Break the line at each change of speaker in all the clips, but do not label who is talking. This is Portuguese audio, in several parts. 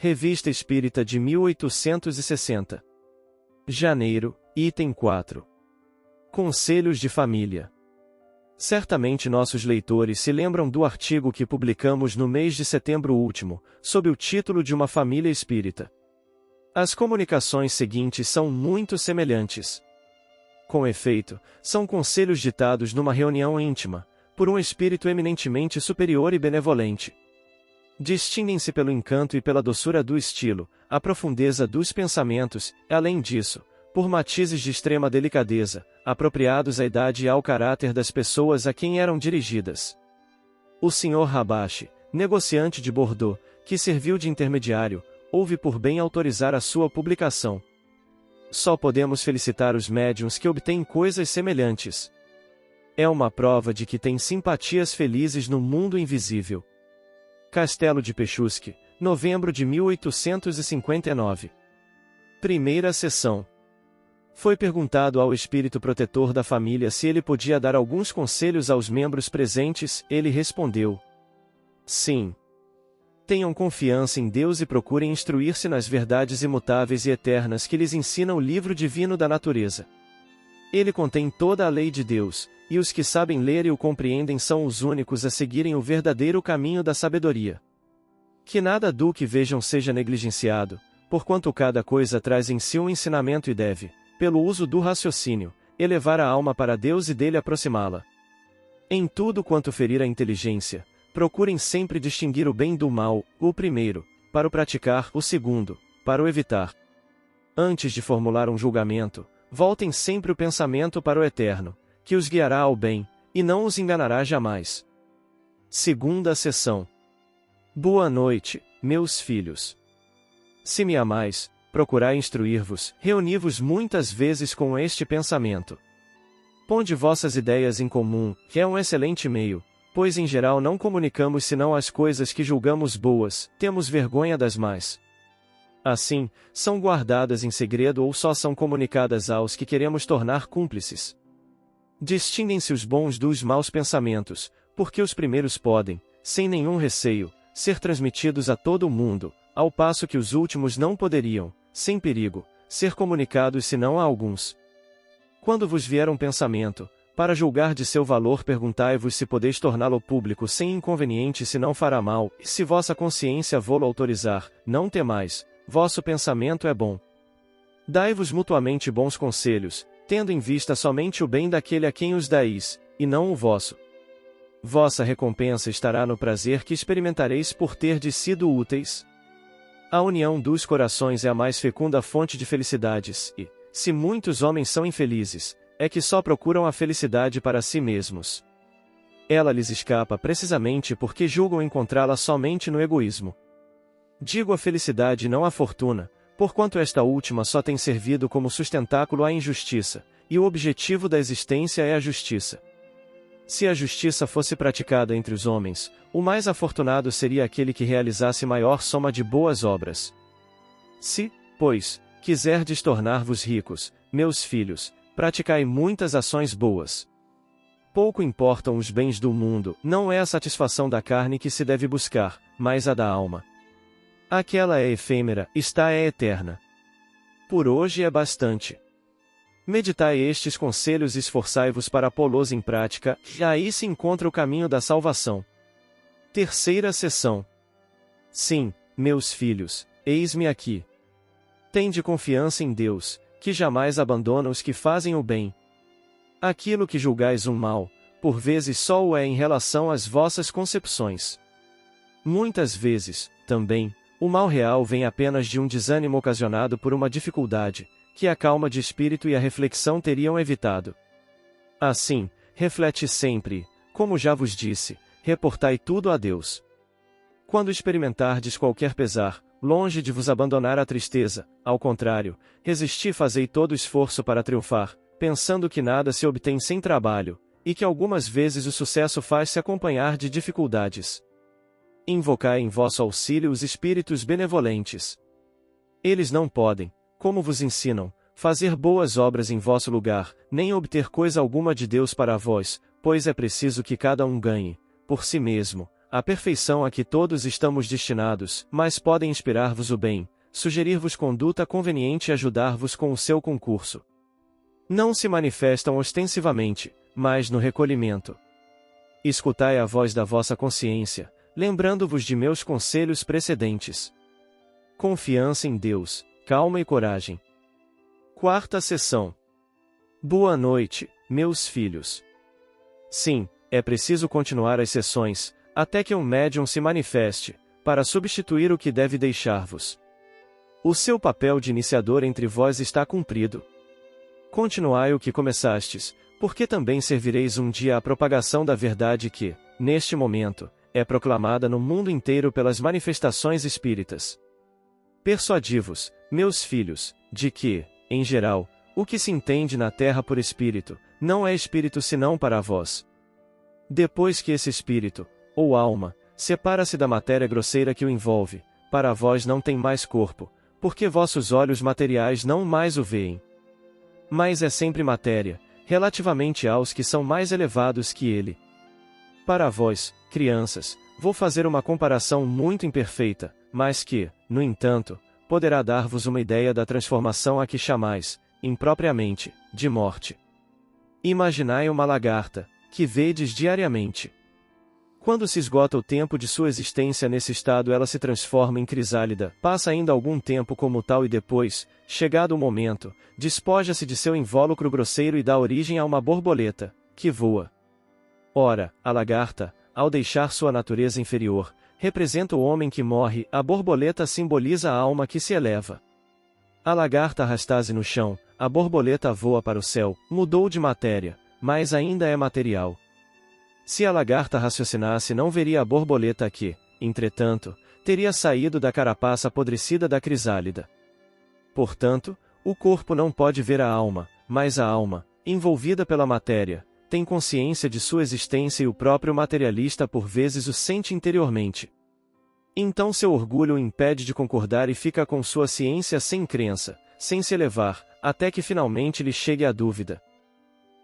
Revista Espírita de 1860. Janeiro, item 4. Conselhos de família. Certamente nossos leitores se lembram do artigo que publicamos no mês de setembro último, sob o título de Uma Família Espírita. As comunicações seguintes são muito semelhantes. Com efeito, são conselhos ditados numa reunião íntima, por um espírito eminentemente superior e benevolente. Distinguem-se pelo encanto e pela doçura do estilo, a profundeza dos pensamentos, e além disso, por matizes de extrema delicadeza, apropriados à idade e ao caráter das pessoas a quem eram dirigidas. O Sr. Rabache, negociante de Bordeaux, que serviu de intermediário, houve por bem autorizar a sua publicação. Só podemos felicitar os médiuns que obtêm coisas semelhantes. É uma prova de que tem simpatias felizes no mundo invisível. Castelo de Pechusque, novembro de 1859. Primeira sessão. Foi perguntado ao espírito protetor da família se ele podia dar alguns conselhos aos membros presentes, ele respondeu: sim. Tenham confiança em Deus e procurem instruir-se nas verdades imutáveis e eternas que lhes ensina o livro divino da natureza. Ele contém toda a lei de Deus, e os que sabem ler e o compreendem são os únicos a seguirem o verdadeiro caminho da sabedoria. Que nada do que vejam seja negligenciado, porquanto cada coisa traz em si um ensinamento e deve, pelo uso do raciocínio, elevar a alma para Deus e dele aproximá-la. Em tudo quanto ferir a inteligência, procurem sempre distinguir o bem do mal, o primeiro, para o praticar, o segundo, para o evitar. Antes de formular um julgamento, voltem sempre o pensamento para o eterno, que os guiará ao bem, e não os enganará jamais. Segunda sessão. Boa noite, meus filhos. Se me amais, procurai instruir-vos, reuni-vos muitas vezes com este pensamento. Ponde vossas ideias em comum, que é um excelente meio, pois em geral não comunicamos senão as coisas que julgamos boas, temos vergonha das más. Assim, são guardadas em segredo ou só são comunicadas aos que queremos tornar cúmplices. Distinguem-se os bons dos maus pensamentos, porque os primeiros podem, sem nenhum receio, ser transmitidos a todo o mundo, ao passo que os últimos não poderiam, sem perigo, ser comunicados senão a alguns. Quando vos vier um pensamento, para julgar de seu valor perguntai-vos se podeis torná-lo público sem inconveniente se não fará mal, e se vossa consciência vô-lo autorizar, não temais, vosso pensamento é bom. Dai-vos mutuamente bons conselhos, tendo em vista somente o bem daquele a quem os dais, e não o vosso. Vossa recompensa estará no prazer que experimentareis por terdes sido úteis. A união dos corações é a mais fecunda fonte de felicidades, e, se muitos homens são infelizes, é que só procuram a felicidade para si mesmos. Ela lhes escapa precisamente porque julgam encontrá-la somente no egoísmo. Digo a felicidade e não a fortuna, porquanto esta última só tem servido como sustentáculo à injustiça, e o objetivo da existência é a justiça. Se a justiça fosse praticada entre os homens, o mais afortunado seria aquele que realizasse maior soma de boas obras. Se, pois, quiserdes tornar-vos ricos, meus filhos, praticai muitas ações boas. Pouco importam os bens do mundo, não é a satisfação da carne que se deve buscar, mas a da alma. Aquela é efêmera, esta é eterna. Por hoje é bastante. Meditai estes conselhos e esforçai-vos para pô-los em prática, e aí se encontra o caminho da salvação. Terceira sessão. Sim, meus filhos, eis-me aqui. Tende confiança em Deus, que jamais abandona os que fazem o bem. Aquilo que julgais um mal, por vezes só o é em relação às vossas concepções. Muitas vezes, também, o mal real vem apenas de um desânimo ocasionado por uma dificuldade, que a calma de espírito e a reflexão teriam evitado. Assim, reflete sempre, como já vos disse, reportai tudo a Deus. Quando experimentardes qualquer pesar, longe de vos abandonar à tristeza, ao contrário, resisti e fazei todo esforço para triunfar, pensando que nada se obtém sem trabalho, e que algumas vezes o sucesso faz-se acompanhar de dificuldades. Invocai em vosso auxílio os espíritos benevolentes. Eles não podem, como vos ensinam, fazer boas obras em vosso lugar, nem obter coisa alguma de Deus para vós, pois é preciso que cada um ganhe, por si mesmo, a perfeição a que todos estamos destinados, mas podem inspirar-vos o bem, sugerir-vos conduta conveniente e ajudar-vos com o seu concurso. Não se manifestam ostensivamente, mas no recolhimento. Escutai a voz da vossa consciência, lembrando-vos de meus conselhos precedentes. Confiança em Deus, calma e coragem. Quarta sessão. Boa noite, meus filhos. Sim, é preciso continuar as sessões, até que um médium se manifeste, para substituir o que deve deixar-vos. O seu papel de iniciador entre vós está cumprido. Continuai o que começastes, porque também servireis um dia à propagação da verdade que, neste momento, é proclamada no mundo inteiro pelas manifestações espíritas. Persuadi-vos, meus filhos, de que, em geral, o que se entende na terra por espírito, não é espírito senão para vós. Depois que esse espírito, ou alma, separa-se da matéria grosseira que o envolve, para vós não tem mais corpo, porque vossos olhos materiais não mais o veem. Mas é sempre matéria, relativamente aos que são mais elevados que ele. Para vós, crianças, vou fazer uma comparação muito imperfeita, mas que, no entanto, poderá dar-vos uma ideia da transformação a que chamais, impropriamente, de morte. Imaginai uma lagarta, que vedes diariamente. Quando se esgota o tempo de sua existência nesse estado, ela se transforma em crisálida, passa ainda algum tempo como tal e depois, chegado o momento, despoja-se de seu invólucro grosseiro e dá origem a uma borboleta, que voa. Ora, a lagarta, ao deixar sua natureza inferior, representa o homem que morre, a borboleta simboliza a alma que se eleva. A lagarta arrasta-se no chão, a borboleta voa para o céu, mudou de matéria, mas ainda é material. Se a lagarta raciocinasse, não veria a borboleta que, entretanto, teria saído da carapaça apodrecida da crisálida. Portanto, o corpo não pode ver a alma, mas a alma, envolvida pela matéria, tem consciência de sua existência e o próprio materialista por vezes o sente interiormente. Então seu orgulho o impede de concordar e fica com sua ciência sem crença, sem se elevar, até que finalmente lhe chegue a dúvida.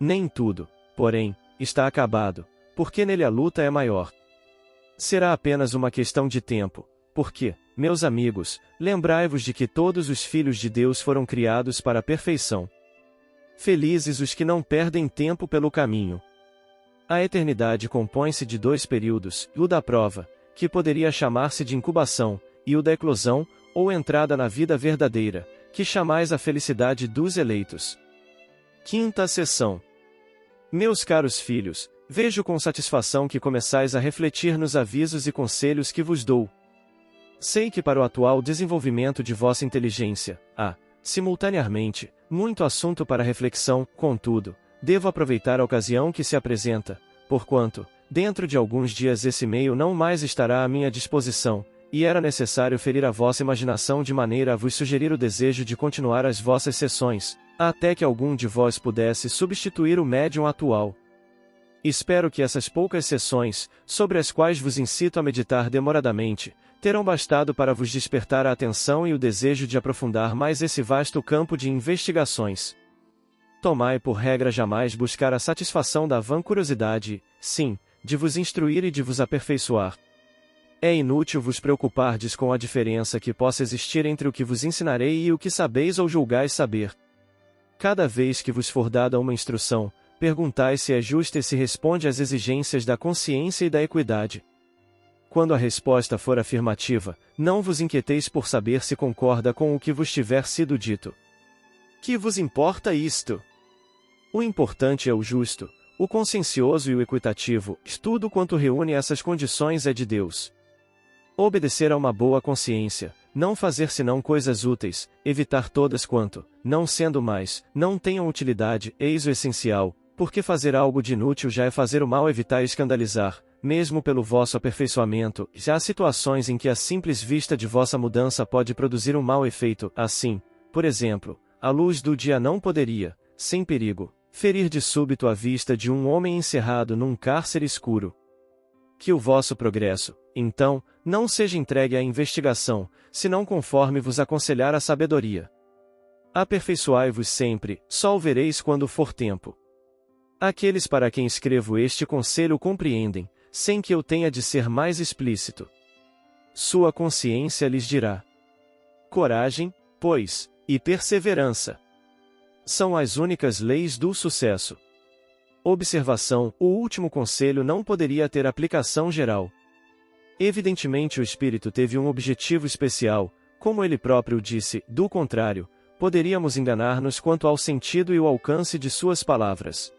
Nem tudo, porém, está acabado, porque nele a luta é maior. Será apenas uma questão de tempo, porque, meus amigos, lembrai-vos de que todos os filhos de Deus foram criados para a perfeição. Felizes os que não perdem tempo pelo caminho. A eternidade compõe-se de dois períodos, o da prova, que poderia chamar-se de incubação, e o da eclosão, ou entrada na vida verdadeira, que chamais a felicidade dos eleitos. Quinta sessão. Meus caros filhos, vejo com satisfação que começais a refletir nos avisos e conselhos que vos dou. Sei que para o atual desenvolvimento de vossa inteligência, há, simultaneamente, muito assunto para reflexão, contudo, devo aproveitar a ocasião que se apresenta, porquanto, dentro de alguns dias esse meio não mais estará à minha disposição, e era necessário ferir a vossa imaginação de maneira a vos sugerir o desejo de continuar as vossas sessões, até que algum de vós pudesse substituir o médium atual. Espero que essas poucas sessões, sobre as quais vos incito a meditar demoradamente, terão bastado para vos despertar a atenção e o desejo de aprofundar mais esse vasto campo de investigações. Tomai por regra jamais buscar a satisfação da vã curiosidade, sim, de vos instruir e de vos aperfeiçoar. É inútil vos preocupardes com a diferença que possa existir entre o que vos ensinarei e o que sabeis ou julgais saber. Cada vez que vos for dada uma instrução, perguntai se é justa e se responde às exigências da consciência e da equidade. Quando a resposta for afirmativa, não vos inquieteis por saber se concorda com o que vos tiver sido dito. Que vos importa isto? O importante é o justo, o consciencioso e o equitativo, tudo quanto reúne essas condições é de Deus. Obedecer a uma boa consciência, não fazer senão coisas úteis, evitar todas quanto, não sendo mais, não tenham utilidade, eis o essencial, porque fazer algo de inútil já é fazer o mal, evitar escandalizar, mesmo pelo vosso aperfeiçoamento, já há situações em que a simples vista de vossa mudança pode produzir um mau efeito, assim, por exemplo, a luz do dia não poderia, sem perigo, ferir de súbito a vista de um homem encerrado num cárcere escuro. Que o vosso progresso, então, não seja entregue à investigação, senão conforme vos aconselhar a sabedoria. Aperfeiçoai-vos sempre, só o vereis quando for tempo. Aqueles para quem escrevo este conselho compreendem, sem que eu tenha de ser mais explícito. Sua consciência lhes dirá: coragem, pois, e perseverança são as únicas leis do sucesso. Observação: o último conselho não poderia ter aplicação geral. Evidentemente o espírito teve um objetivo especial, como ele próprio disse, do contrário, poderíamos enganar-nos quanto ao sentido e o alcance de suas palavras.